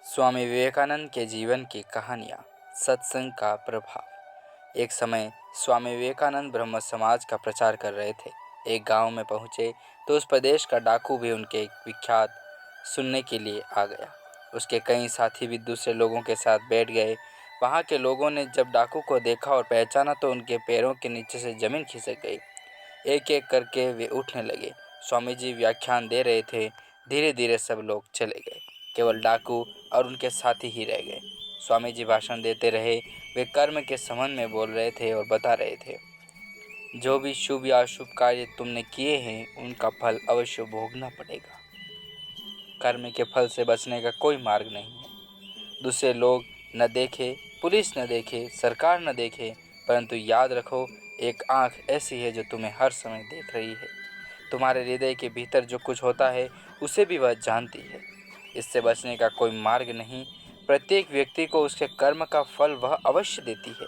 स्वामी विवेकानंद के जीवन की कहानियाँ। सत्संग का प्रभाव। एक समय स्वामी विवेकानंद ब्रह्म समाज का प्रचार कर रहे थे। एक गांव में पहुंचे तो उस प्रदेश का डाकू भी उनके विख्यात सुनने के लिए आ गया। उसके कई साथी भी दूसरे लोगों के साथ बैठ गए। वहां के लोगों ने जब डाकू को देखा और पहचाना तो उनके पैरों के नीचे से जमीन खिसक गई। एक एक करके वे उठने लगे। स्वामी जी व्याख्यान दे रहे थे। धीरे धीरे सब लोग चले गए, केवल डाकू और उनके साथी ही रह गए। स्वामी जी भाषण देते रहे। वे कर्म के संबंध में बोल रहे थे और बता रहे थे, जो भी शुभ या अशुभ कार्य तुमने किए हैं उनका फल अवश्य भोगना पड़ेगा। कर्म के फल से बचने का कोई मार्ग नहीं है। दूसरे लोग न देखे, पुलिस न देखे, सरकार न देखे, परंतु याद रखो, एक आँख ऐसी है जो तुम्हें हर समय देख रही है। तुम्हारे हृदय के भीतर जो कुछ होता है उसे भी वह जानती है। इससे बचने का कोई मार्ग नहीं। प्रत्येक व्यक्ति को उसके कर्म का फल वह अवश्य देती है।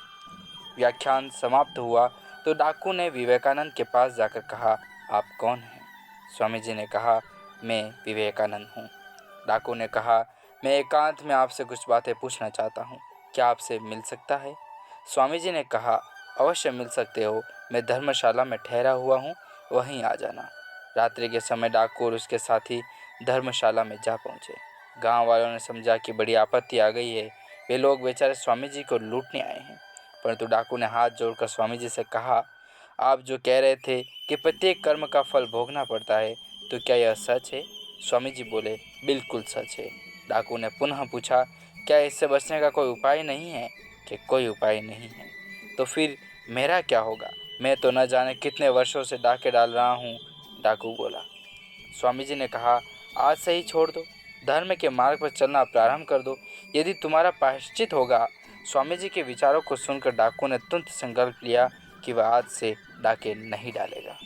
व्याख्यान समाप्त हुआ तो डाकू ने विवेकानंद के पास जाकर कहा, आप कौन हैं? स्वामी जी ने कहा, मैं विवेकानंद हूँ। डाकू ने कहा, मैं एकांत में आपसे कुछ बातें पूछना चाहता हूँ, क्या आपसे मिल सकता है? स्वामी जी ने कहा, अवश्य मिल सकते हो। मैं धर्मशाला में ठहरा हुआ हूँ, वहीं आ जाना। रात्रि के समय डाकू और उसके साथी धर्मशाला में जा पहुँचे। गांव वालों ने समझा कि बड़ी आपत्ति आ गई है। वे लोग बेचारे स्वामी जी को लूटने आए हैं। परंतु डाकू ने हाथ जोड़कर स्वामी जी से कहा, आप जो कह रहे थे कि प्रत्येक कर्म का फल भोगना पड़ता है, तो क्या यह सच है? स्वामी जी बोले, बिल्कुल सच है। डाकू ने पुनः पूछा, क्या इससे बचने का कोई उपाय नहीं है? कि कोई उपाय नहीं है। तो फिर मेरा क्या होगा? मैं तो न जाने कितने वर्षों से डाके डाल रहा हूँ, डाकू बोला। स्वामी जी ने कहा, आज से ही छोड़ दो, धर्म के मार्ग पर चलना प्रारंभ कर दो, यदि तुम्हारा प्रायश्चित होगा। स्वामी जी के विचारों को सुनकर डाकू ने तुरंत संकल्प लिया कि वह आज से डाके नहीं डालेगा।